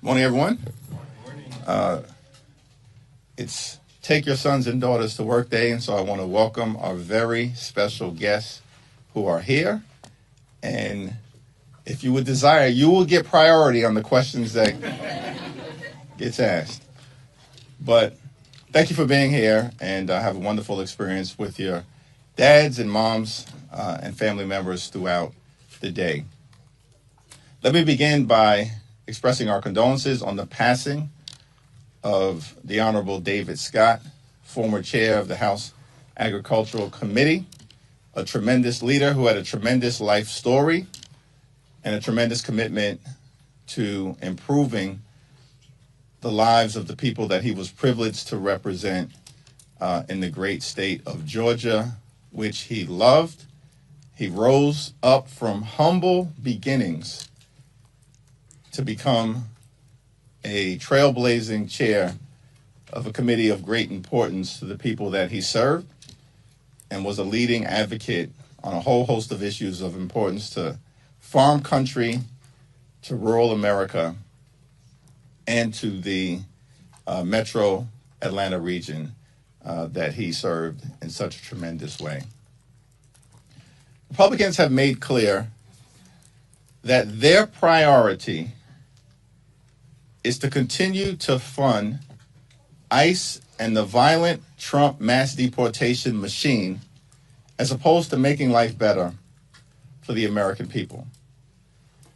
Morning, everyone. Uh, it's Take Your Sons and Daughters to Work Day, and so I want to welcome our very special guests who are here. And if you would desire, you will get priority on the questions that gets asked. But thank you for being here, and have a wonderful experience with your dads and moms and family members throughout the day. Let me begin by expressing our condolences on the passing of the Honorable David Scott, former chair of the House Agricultural Committee, a tremendous leader who had a tremendous life story and a tremendous commitment to improving the lives of the people that he was privileged to represent in the great state of Georgia, which he loved. He rose up from humble beginnings to become a trailblazing chair of a committee of great importance to the people that he served, and was a leading advocate on a whole host of issues of importance to farm country, to rural America, and to the metro Atlanta region that he served in such a tremendous way. Republicans have made clear that their priority is to continue to fund ICE and the violent Trump mass deportation machine, as opposed to making life better for the American people.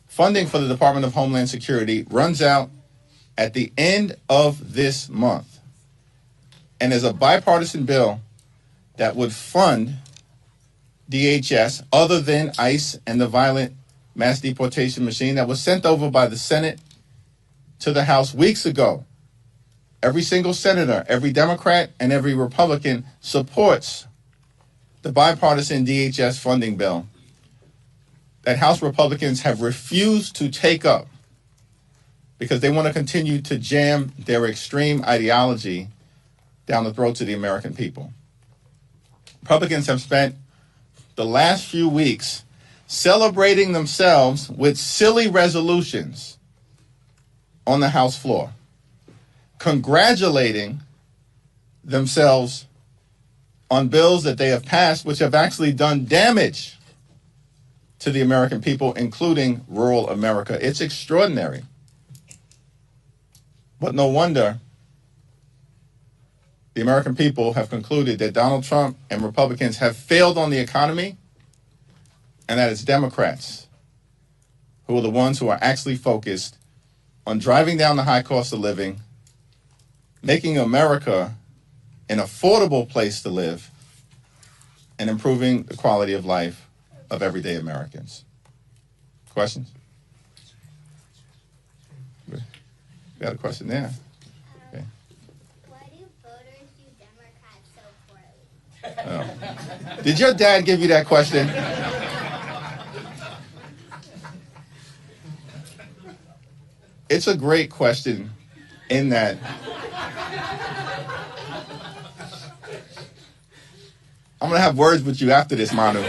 Funding for the Department of Homeland Security runs out at the end of this month, and is a bipartisan bill that would fund DHS other than ICE and the violent mass deportation machine that was sent over by the Senate to the House weeks ago. Every single senator, every Democrat, and every Republican supports the bipartisan DHS funding bill that House Republicans have refused to take up because they want to continue to jam their extreme ideology down the throats of the American people. Republicans have spent the last few weeks celebrating themselves with silly resolutions on the House floor, congratulating themselves on bills that they have passed which have actually done damage to the American people, including rural America. It's extraordinary. But no wonder the American people have concluded that Donald Trump and Republicans have failed on the economy, and that it's Democrats who are the ones who are actually focused on driving down the high cost of living, making America an affordable place to live, and improving the quality of life of everyday Americans. Questions? We got a question there. Okay. Why do voters do Democrats so poorly? Oh. Did your dad give you that question? It's a great question in that I'm going to have words with you after this, Manu.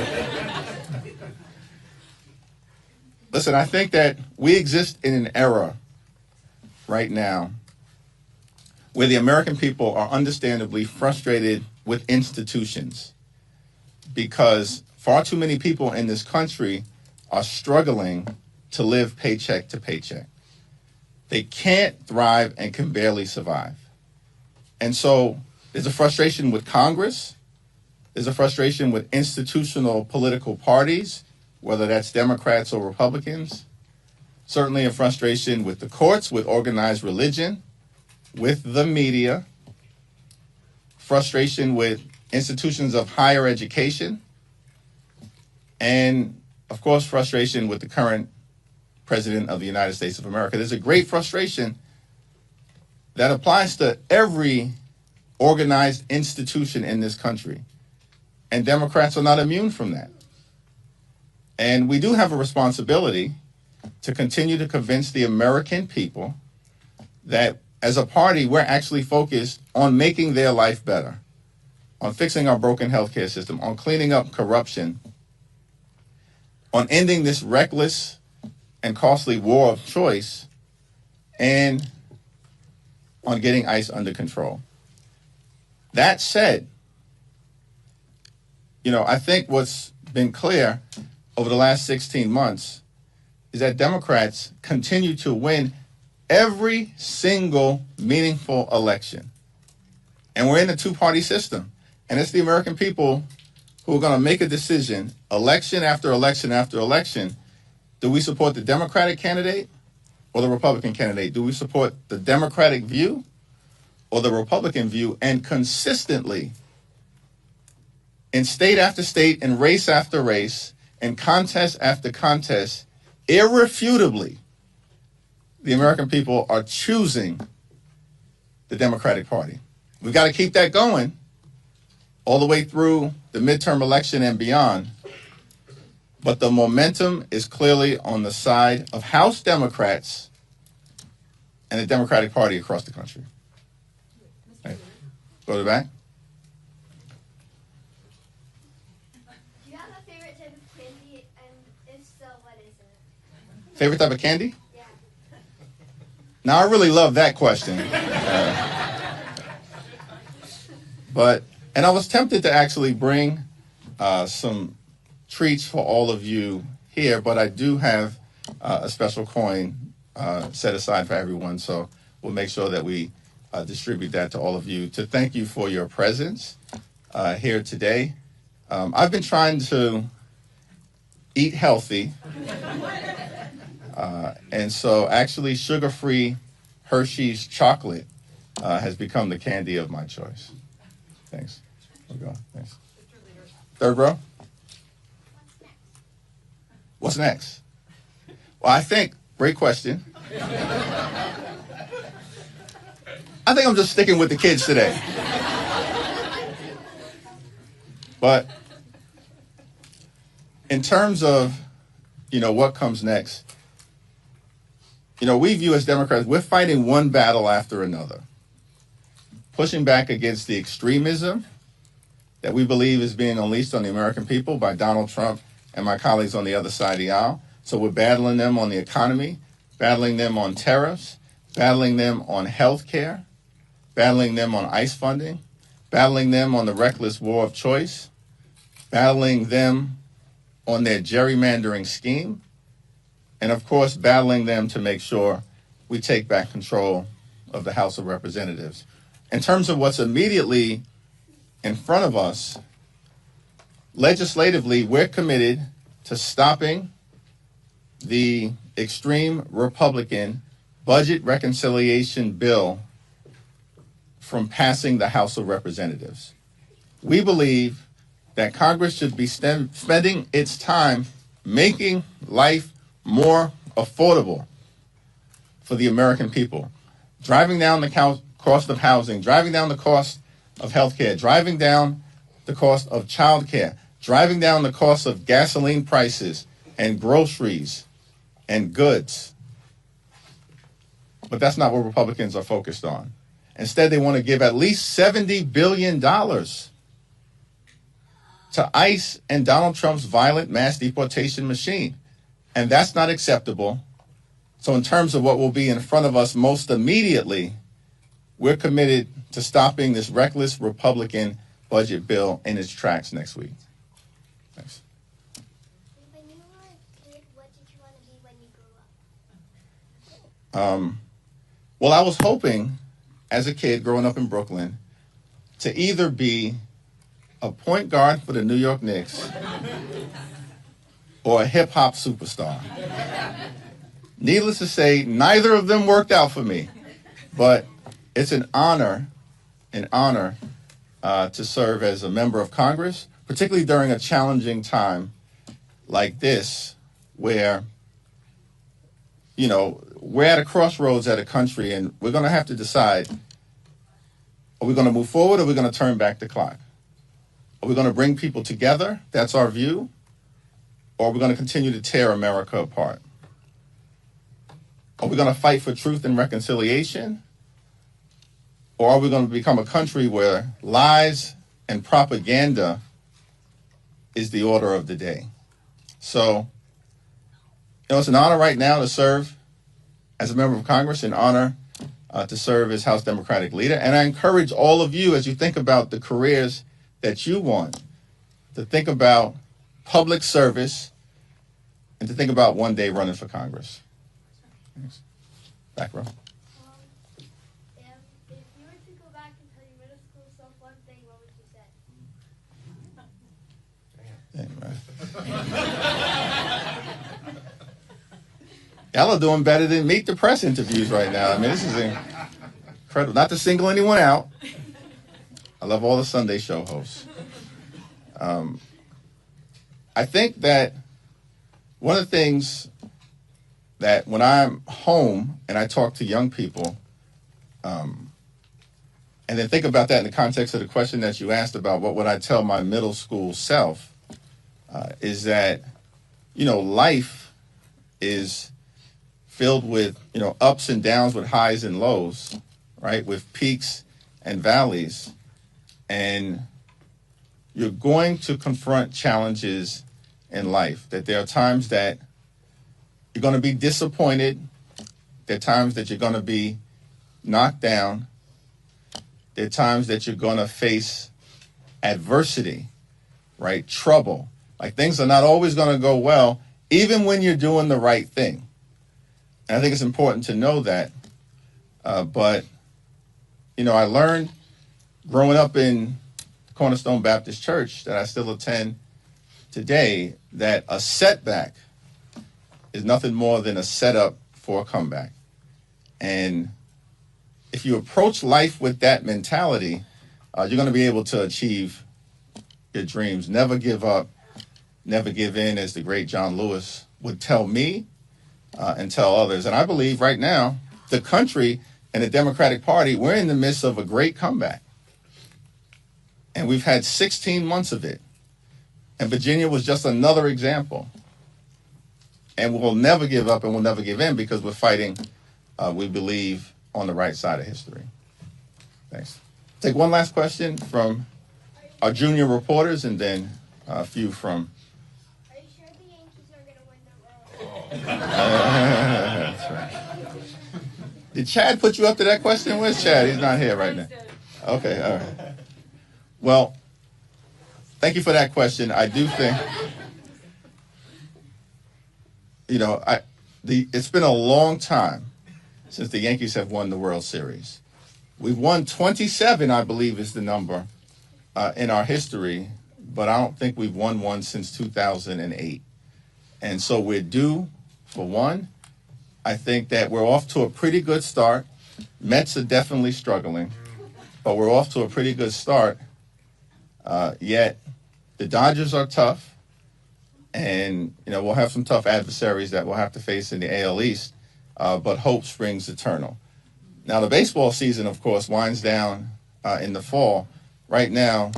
Listen, I think that we exist in an era right now where the American people are understandably frustrated with institutions because far too many people in this country are struggling to live paycheck to paycheck. They can't thrive and can barely survive. And so there's a frustration with Congress. There's a frustration with institutional political parties, whether that's Democrats or Republicans. Certainly a frustration with the courts, with organized religion, with the media. Frustration with institutions of higher education. And, of course, frustration with the current President of the United States of America. There's a great frustration that applies to every organized institution in this country. And Democrats are not immune from that. And we do have a responsibility to continue to convince the American people that as a party, we're actually focused on making their life better, on fixing our broken healthcare system, on cleaning up corruption, on ending this reckless and costly war of choice, and on getting ICE under control. That said, I think what's been clear over the last 16 months is that Democrats continue to win every single meaningful election. And we're in a two-party system. And it's the American people who are going to make a decision, election after election after election. Do we support the Democratic candidate or the Republican candidate? Do we support the Democratic view or the Republican view? And consistently, in state after state, in race after race, in contest after contest, irrefutably, the American people are choosing the Democratic Party. We've got to keep that going all the way through the midterm election and beyond. But the momentum is clearly on the side of House Democrats and the Democratic Party across the country. Right. Go to the back. Do you have a favorite type of candy, and if so, what is it? Favorite type of candy? Yeah. Now, I really love that question. And I was tempted to actually bring some treats for all of you here, but I do have a special coin set aside for everyone, so we'll make sure that we distribute that to all of you to thank you for your presence here today. I've been trying to eat healthy, and so actually sugar-free Hershey's chocolate has become the candy of my choice. Thanks. We'll go. Thanks. Third row. What's next? Well, I think, great question. I think I'm just sticking with the kids today. But in terms of, what comes next, we view as Democrats, we're fighting one battle after another, pushing back against the extremism that we believe is being unleashed on the American people by Donald Trump and my colleagues on the other side of the aisle. So we're battling them on the economy, battling them on tariffs, battling them on health care, battling them on ICE funding, battling them on the reckless war of choice, battling them on their gerrymandering scheme, and of course, battling them to make sure we take back control of the House of Representatives. In terms of what's immediately in front of us, legislatively, we're committed to stopping the extreme Republican budget reconciliation bill from passing the House of Representatives. We believe that Congress should be spending its time making life more affordable for the American people, driving down the cost of housing, driving down the cost of health care, driving down the cost of child care, driving down the cost of gasoline prices and groceries and goods. But that's not what Republicans are focused on. Instead, they want to give at least $70 billion to ICE and Donald Trump's violent mass deportation machine. And that's not acceptable. So in terms of what will be in front of us most immediately, we're committed to stopping this reckless Republican budget bill in its tracks next week. Thanks. When you were a kid, what did you want to be when you grew up? Well, I was hoping, as a kid growing up in Brooklyn, to either be a point guard for the New York Knicks or a hip-hop superstar. Needless to say, neither of them worked out for me, but it's an honor to serve as a member of Congress, particularly during a challenging time like this, where, we're at a crossroads at a country, and we're going to have to decide, are we going to move forward or are we going to turn back the clock? Are we going to bring people together? That's our view. Or are we going to continue to tear America apart? Are we going to fight for truth and reconciliation? Or are we going to become a country where lies and propaganda is the order of the day? So, it's an honor right now to serve as a member of Congress, an honor to serve as House Democratic leader. And I encourage all of you, as you think about the careers that you want, to think about public service and to think about one day running for Congress. Thanks. Back row. If you were to go back and tell your middle school self one thing, what would you say? Y'all are doing better than Meet the Press interviews right now. I mean, this is incredible. Not to single anyone out. I love all the Sunday show hosts. I think that one of the things that when I'm home and I talk to young people, and then think about that in the context of the question that you asked about what would I tell my middle school self, is that, life is filled with, ups and downs, with highs and lows, right? With peaks and valleys. And you're going to confront challenges in life, that there are times that you're going to be disappointed. There are times that you're going to be knocked down. There are times that you're going to face adversity, right? Trouble. Like, things are not always going to go well, even when you're doing the right thing. And I think it's important to know that. But I learned growing up in Cornerstone Baptist Church, that I still attend today, that a setback is nothing more than a setup for a comeback. And if you approach life with that mentality, you're going to be able to achieve your dreams. Never give up, never give in, as the great John Lewis would tell me and tell others. And I believe right now, the country and the Democratic Party, we're in the midst of a great comeback. And we've had 16 months of it. And Virginia was just another example. And we'll never give up and we'll never give in, because we're fighting, we believe, on the right side of history. Thanks. Take one last question from our junior reporters, and then a few from... Are you sure the Yankees are going to win the World? That's right. Did Chad put you up to that question? Where's Chad? He's not here right now. Okay, all right. Well, thank you for that question. I do think, it's been a long time since the Yankees have won the World Series. We've won 27, I believe, is the number in our history, but I don't think we've won one since 2008. And so we're due for one. I think that we're off to a pretty good start. Mets are definitely struggling, but we're off to a pretty good start. Yet the Dodgers are tough, and we'll have some tough adversaries that we'll have to face in the AL East, but hope springs eternal. Now, the baseball season, of course, winds down in the fall. Right now,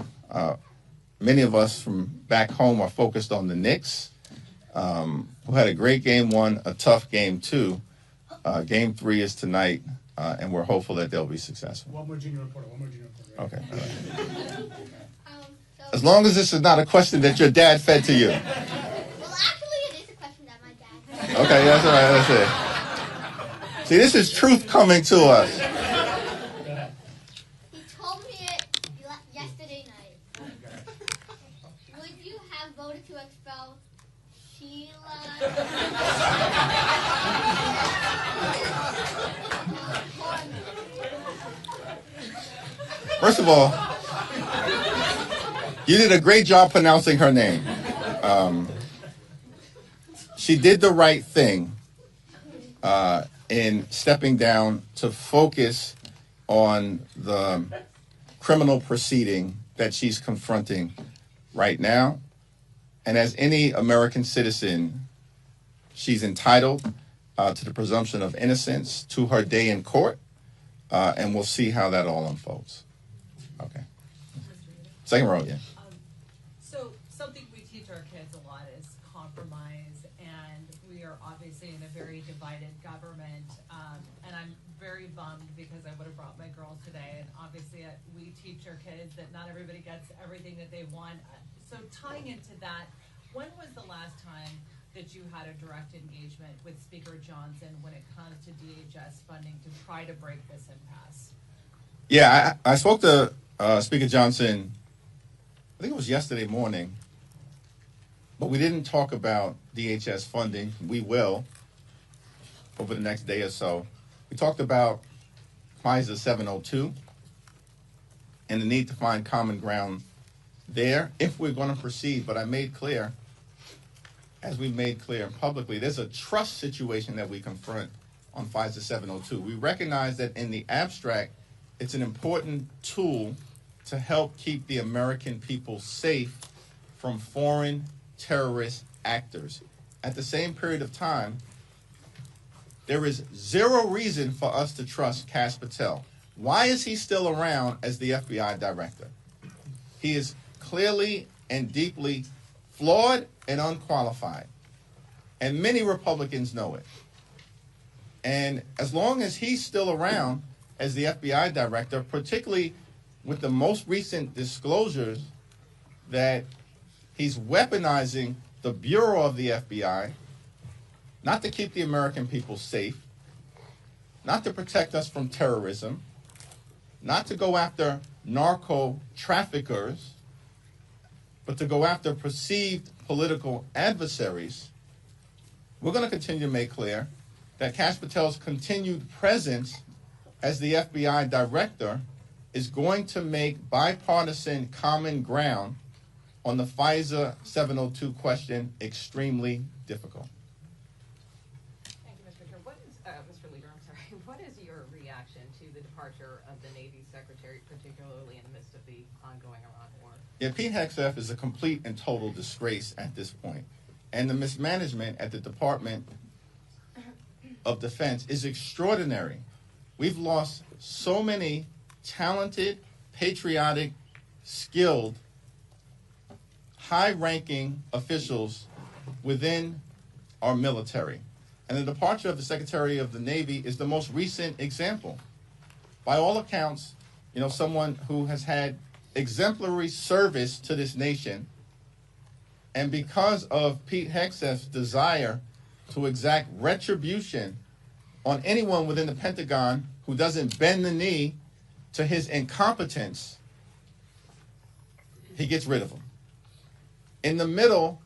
many of us from back home are focused on the Knicks, who had a great game one, a tough game two. Game three is tonight, and we're hopeful that they'll be successful. One more junior reporter. Right? Okay. All right. As long as this is not a question that your dad fed to you. Well, actually, it is a question that my dad said. Okay, that's all right. That's it. See, this is truth coming to us. He told me it yesterday night. Would you have voted to expel Sheila? First of all, you did a great job pronouncing her name. She did the right thing in stepping down to focus on the criminal proceeding that she's confronting right now. And as any American citizen, she's entitled to the presumption of innocence, to her day in court, and we'll see how that all unfolds. Okay. Second row, yeah. So something we teach our kids a lot is compromise, and we are obviously in a very divided government, and I'm very bummed because I would have brought my girls today, and obviously we teach our kids that not everybody gets everything that they want. So tying into that, when was the last time that you had a direct engagement with Speaker Johnson when it comes to DHS funding to try to break this impasse? Yeah, I spoke to Speaker Johnson, I think it was yesterday morning, but we didn't talk about DHS funding. We will over the next day or so. We talked about FISA 702 and the need to find common ground there if we're going to proceed. But I made clear, as we made clear publicly, there's a trust situation that we confront on FISA 702. We recognize that in the abstract, it's an important tool to help keep the American people safe from foreign terrorist actors. At the same period of time, there is zero reason for us to trust Kash Patel. Why is he still around as the FBI director? He is clearly and deeply flawed and unqualified. And many Republicans know it. And as long as he's still around as the FBI director, particularly with the most recent disclosures that he's weaponizing the Bureau of the FBI, not to keep the American people safe, not to protect us from terrorism, not to go after narco traffickers, but to go after perceived political adversaries, we're going to continue to make clear that Kash Patel's continued presence as the FBI director is going to make bipartisan common ground on the FISA 702 question extremely difficult. Thank you, Mr. Chair. Mr. Leader, I'm sorry. What is your reaction to the departure of the Navy Secretary, particularly in the midst of the ongoing Iran war? Yeah, Pete Hegseth is a complete and total disgrace at this point. And the mismanagement at the Department of Defense is extraordinary. We've lost so many talented, patriotic, skilled, high-ranking officials within our military. And the departure of the Secretary of the Navy is the most recent example. By all accounts, someone who has had exemplary service to this nation, and because of Pete Hegseth's desire to exact retribution on anyone within the Pentagon who doesn't bend the knee to his incompetence, he gets rid of them. In the middle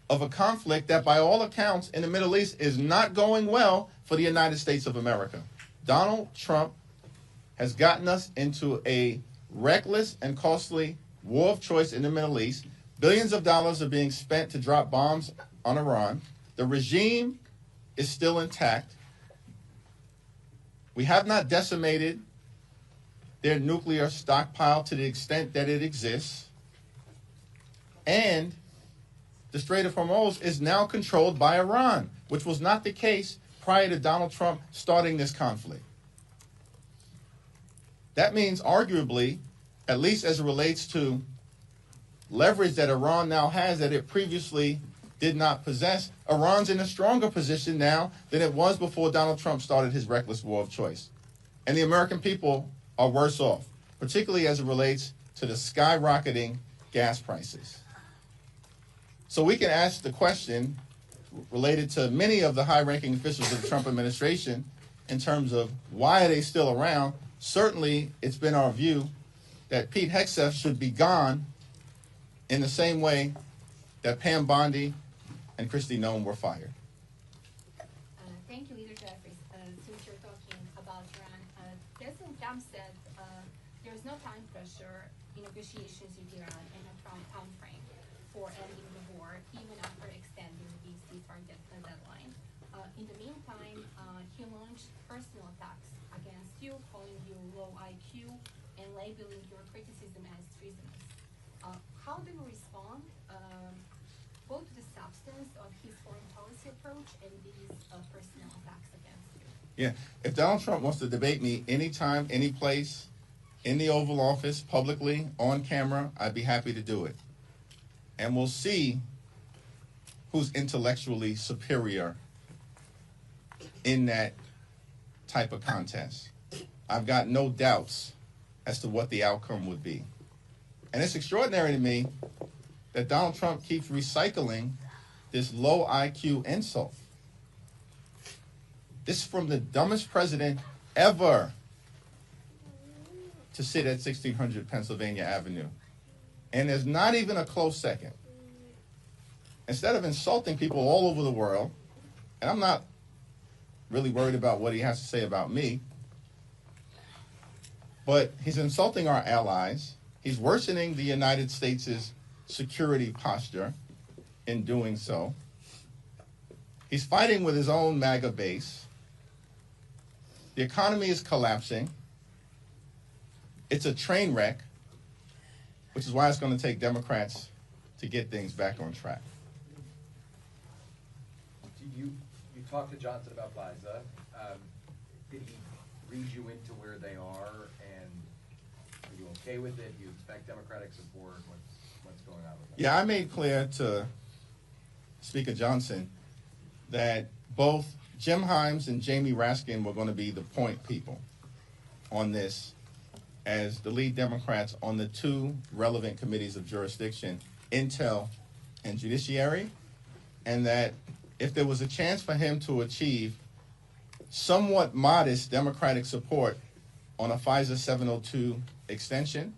of a conflict that, by all accounts, in the Middle East is not going well for the United States of America. Donald Trump has gotten us into a reckless and costly war of choice in the Middle East. Billions of dollars are being spent to drop bombs on Iran. The regime is still intact. We have not decimated their nuclear stockpile to the extent that it exists. And the Strait of Hormuz is now controlled by Iran, which was not the case prior to Donald Trump starting this conflict. That means, arguably, at least as it relates to leverage that Iran now has that it previously did not possess, Iran's in a stronger position now than it was before Donald Trump started his reckless war of choice. And the American people are worse off, particularly as it relates to the skyrocketing gas prices. So we can ask the question related to many of the high-ranking officials of the Trump administration in terms of why are they still around. Certainly, it's been our view that Pete Hegseth should be gone in the same way that Pam Bondi and Kristi Noem were fired. Thank you, Leader Jeffries. Since you're talking about Iran, President Trump said there is no time pressure in negotiations with Iran and a time frame for ending the war, even after extending the ceasefire deadline. In the meantime, he launched personal attacks against you, calling you low IQ and labeling your criticism as treasonous. How do you respond both to the substance of his foreign policy approach and these personal attacks against you? Yeah, if Donald Trump wants to debate me anytime, any place, in the Oval Office, publicly, on camera, I'd be happy to do it. And we'll see who's intellectually superior in that type of contest. I've got no doubts as to what the outcome would be. And it's extraordinary to me that Donald Trump keeps recycling this low IQ insult. This is from the dumbest president ever to sit at 1600 Pennsylvania Avenue. And there's not even a close second. Instead of insulting people all over the world, and I'm not really worried about what he has to say about me, but he's insulting our allies. He's worsening the United States' security posture in doing so. He's fighting with his own MAGA base. The economy is collapsing. It's a train wreck, which is why it's going to take Democrats to get things back on track. You talked to Johnson about FISA. Did he read you into where they are, and are you okay with it? Do you expect Democratic support? What's going on with that? Yeah, I made clear to Speaker Johnson that both Jim Himes and Jamie Raskin were going to be the point people on this as the lead Democrats on the two relevant committees of jurisdiction, Intel and Judiciary, and that if there was a chance for him to achieve somewhat modest Democratic support on a FISA 702 extension,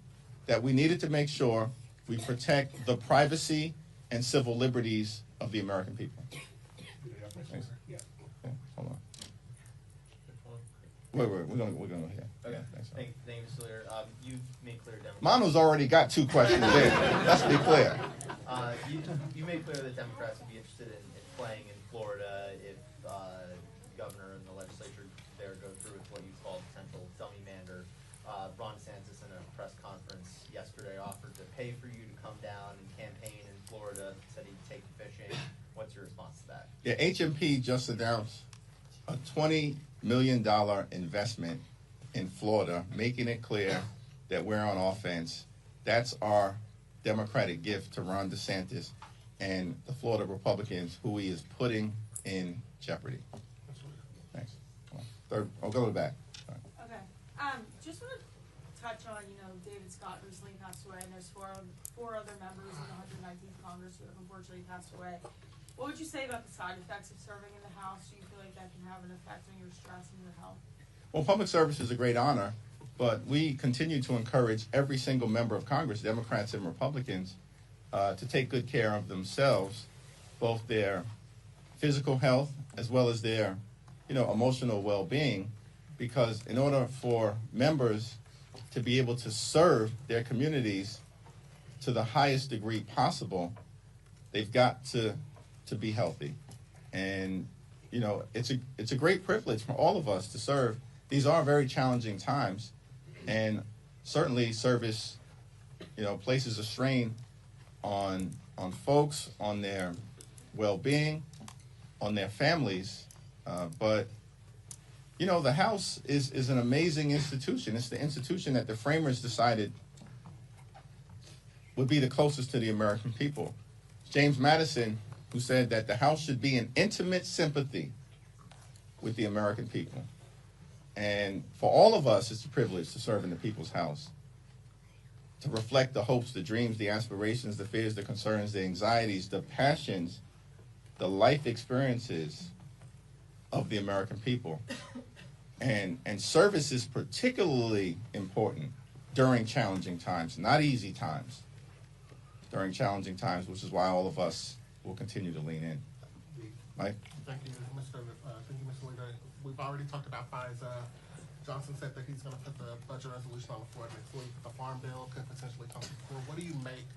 that we needed to make sure we protect the privacy and civil liberties of the American people. Thanks. Yeah. Okay, hold on. Wait, we're gonna go here. Okay. Yeah, thanks. Thank you, Mr. Leader. You've made clear Democrats. Manu's already got two questions in. Let's be clear. You made clear that Democrats would be interested in playing in Florida if the governor and the legislature there go through with what you call potential dummy mander. Ron DeSantis in a press conference yesterday offered to pay for you to come down and campaign in Florida, said he'd take you fishing. What's your response to that? Yeah, HMP just announced a $20 million investment in Florida, making it clear that we're on offense. That's our Democratic gift to Ron DeSantis and the Florida Republicans, who he is putting in jeopardy. Thanks. Come on. Third, I'll go to the back. All right. Okay. Just want to touch on, David Scott recently passed away, and there's four other members of the 119th Congress who have unfortunately passed away. What would you say about the side effects of serving in the House? Do you feel like that can have an effect on your stress and your health? Well, public service is a great honor, but we continue to encourage every single member of Congress, Democrats and Republicans, to take good care of themselves, both their physical health as well as their, emotional well-being, because in order for members to be able to serve their communities to the highest degree possible, they've got to be healthy. And, it's a great privilege for all of us to serve. These are very challenging times, and certainly service, places a strain on folks, on their well-being, on their families. But the House is an amazing institution. It's the institution that the framers decided would be the closest to the American people. James Madison, who said that the House should be in intimate sympathy with the American people. And for all of us, it's a privilege to serve in the people's house, to reflect the hopes, the dreams, the aspirations, the fears, the concerns, the anxieties, the passions, the life experiences of the American people. And service is particularly important during challenging times, not easy times, during challenging times, which is why all of us will continue to lean in. Mike? Thank you, Mr. Leader. We've already talked about FISA. Johnson said that he's going to put the budget resolution on the floor next week. The farm bill could potentially come to the floor. What do you make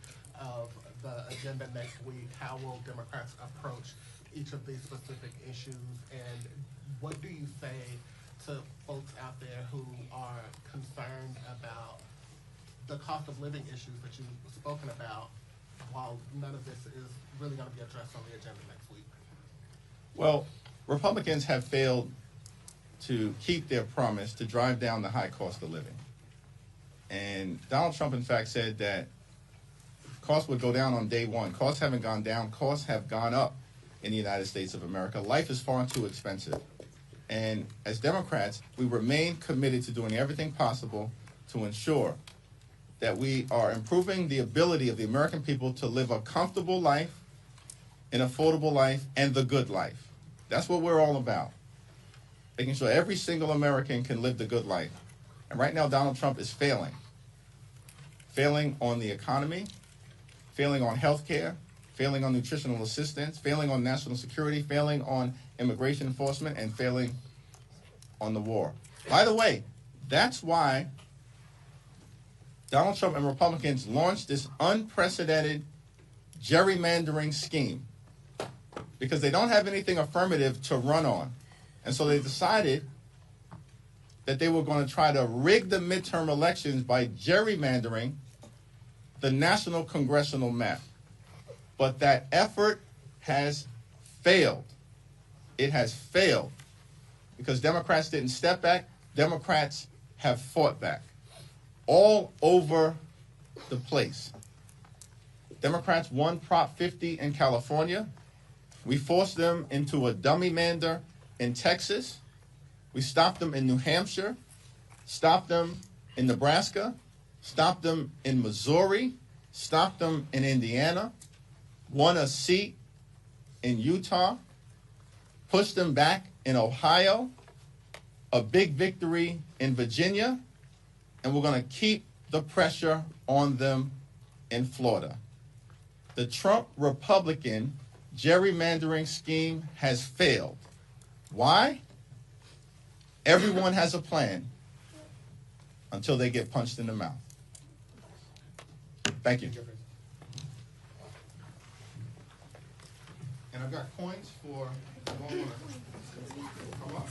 of the agenda next week? How will Democrats approach each of these specific issues? And what do you say to folks out there who are concerned about the cost of living issues that you've spoken about, while none of this is really going to be addressed on the agenda next week? Well, Republicans have failed to keep their promise to drive down the high cost of living. And Donald Trump, in fact, said that costs would go down on day one. Costs haven't gone down. Costs have gone up in the United States of America. Life is far too expensive. And as Democrats, we remain committed to doing everything possible to ensure that we are improving the ability of the American people to live a comfortable life an affordable life, and the good life. That's what we're all about. Making sure every single American can live the good life. And right now, Donald Trump is failing. Failing on the economy, failing on health care, failing on nutritional assistance, failing on national security, failing on immigration enforcement, and failing on the war. By the way, that's why Donald Trump and Republicans launched this unprecedented gerrymandering scheme, because they don't have anything affirmative to run on. And so they decided that they were going to try to rig the midterm elections by gerrymandering the national congressional map. But that effort has failed. It has failed because Democrats didn't step back. Democrats have fought back all over the place. Democrats won Prop 50 in California. We forced them into a dummy mander in Texas. We stopped them in New Hampshire, stopped them in Nebraska, stopped them in Missouri, stopped them in Indiana, won a seat in Utah, pushed them back in Ohio, a big victory in Virginia, and we're going to keep the pressure on them in Florida. The Trump Republican gerrymandering scheme has failed. Why? Everyone has a plan until they get punched in the mouth. Thank you. And I've got coins for, come up.